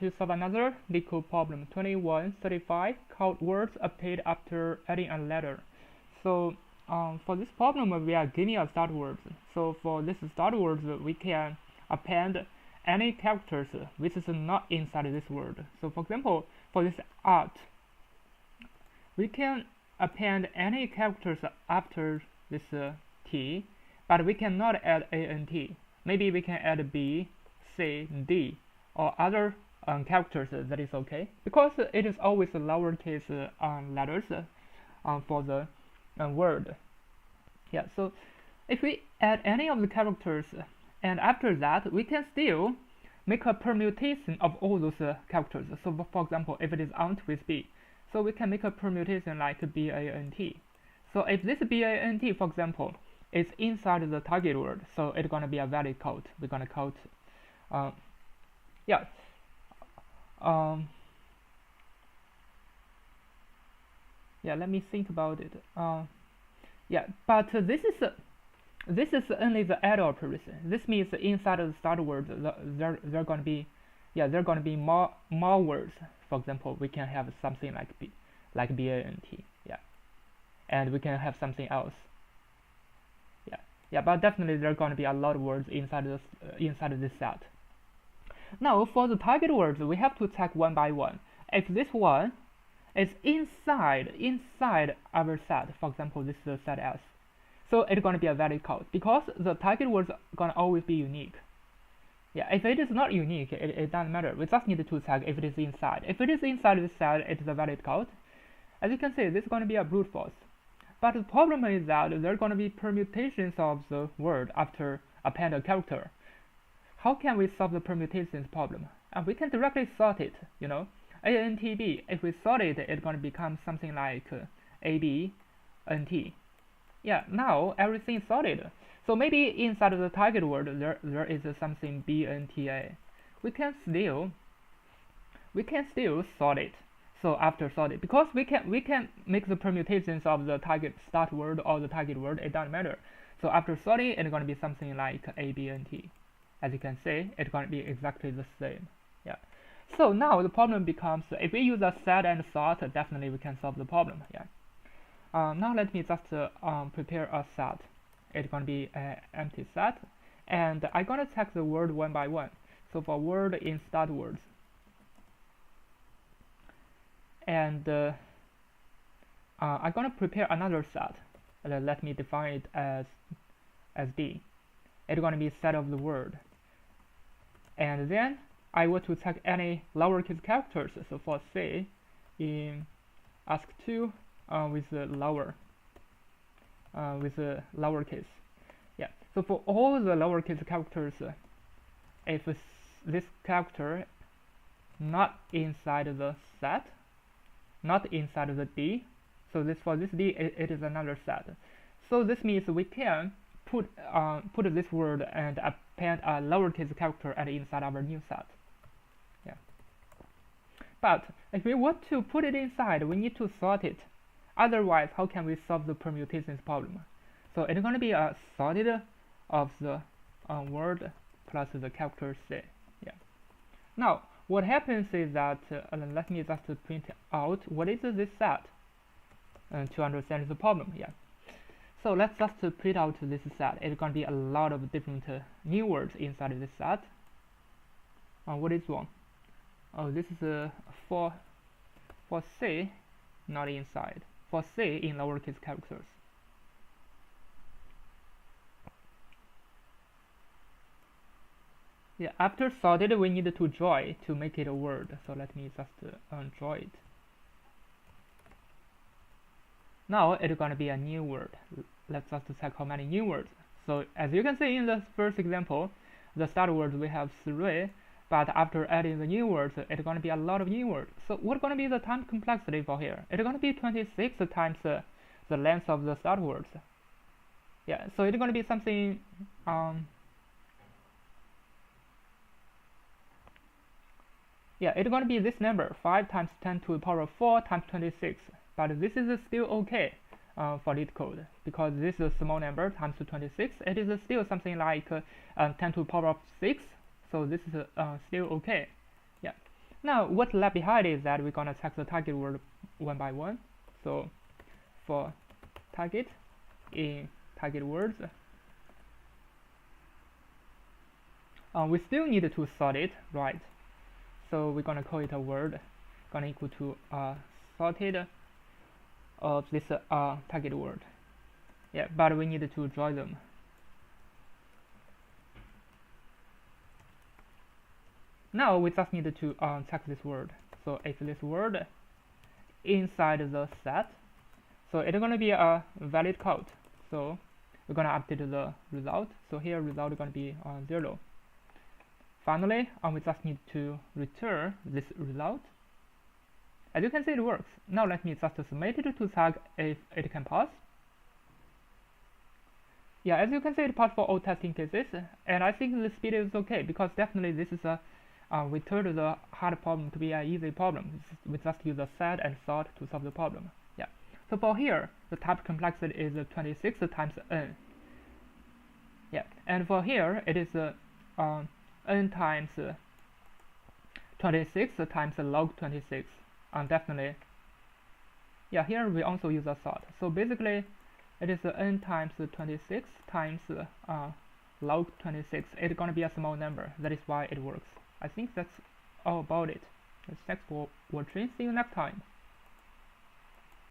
to solve another Leetcode problem. 2135 called words update after adding a letter. So for this problem, we are given a start words. So for this start words, we can append any characters which is not inside this word. So for example, for this art, we can append any characters after this T, but we cannot add ANT. Maybe we can add B, C, D, or other characters. That is okay, because it is always lowercase letters for the word. Yeah, so if we add any of the characters, and after that we can still make a permutation of all those characters. So for example, if it is ant with B, so we can make a permutation like BANT. So if this BANT, for example, is inside the target word, so it's gonna be a valid code. We're gonna code, yeah. Yeah, let me think about it. Yeah, but this is only the add operation. This means inside of the start word, there gonna be, yeah, there gonna be more words. For example, we can have something like BANT, yeah, and we can have something else. Yeah, but definitely there are going to be a lot of words inside of this set. Now for the target words, we have to check one by one. If this one is inside our set, for example, this is set S, so it's going to be a valid code because the target words are going to always be unique. Yeah, if it is not unique, it doesn't matter. We just need to check if it is inside. If it is inside this set, it is a valid code. As you can see, this is going to be a brute force. But the problem is that there are going to be permutations of the word after append a character. How can we solve the permutations problem? And we can directly sort it, you know. ANTB, if we sort it, it's going to become something like ABNT. Yeah, now everything is sorted. So maybe inside of the target word there is something BNTA. We can still sort it. So after sorted, because we can make the permutations of the target start word or the target word, it doesn't matter. So after sorting, it's going to be something like ABNT. As you can see, it's going to be exactly the same. Yeah. So now the problem becomes, if we use a set and sort, definitely we can solve the problem. Yeah. Now let me just prepare a set. It's going to be an empty set, and I'm going to check the word one by one. So for word in start words, and I'm gonna prepare another set. Let me define it as D. It's gonna be set of the word, and then I want to check any lowercase characters. So for C, in ask2 with the lowercase. Yeah. So for all the lowercase characters, if this character not inside the set, not inside of the D, so for this D it is another set. So this means we can put this word and append a lowercase character and inside our new set. Yeah. But if we want to put it inside, we need to sort it. Otherwise, how can we solve the permutations problem? So it's going to be a sorted of the word plus the character C. Yeah. Now what happens is that, let me just print out what is this set to understand the problem. Yeah. So let's just print out this set. It's going to be a lot of different new words inside this set. What is wrong? Oh, this is for C, not inside. For C in lowercase characters. Yeah, after sorted, we need to draw it to make it a word. So let me just draw it. Now it's going to be a new word. Let's just check how many new words. So as you can see in the first example, the start words we have 3, but after adding the new words, it's going to be a lot of new words. So what's going to be the time complexity for here? It's going to be 26 times the length of the start words. Yeah, so it's going to be something yeah, it's going to be this number, 5 times 10 to the power of 4 times 26. But this is still okay for Leetcode, because this is a small number times 26. It is still something like 10 to the power of 6. So this is still okay. Yeah. Now what's left behind is that we're gonna check the target word one by one. So for target in target words, we still need to sort it, right? So we're gonna call it a word, gonna equal to sorted of this target word. Yeah, but we need to draw them. Now we just need to check this word. So if this word inside the set, so it's gonna be a valid code. So we're gonna update the result. So here result is gonna be 0. Finally, we just need to return this result. As you can see, it works. Now let me just submit it to check if it can pass. Yeah, as you can see, it passed for all testing cases, and I think the speed is okay because definitely this is a we turned the hard problem to be an easy problem. We just use a set and sort to solve the problem. Yeah. So for here, the type complexity is 26 times n. Yeah, and for here, it is n times 26 times log 26. Definitely. Yeah, here we also use a sort. So basically, it is n times 26 times log 26. It's gonna be a small number. That is why it works. I think that's all about it. Thanks for watching. See you next time.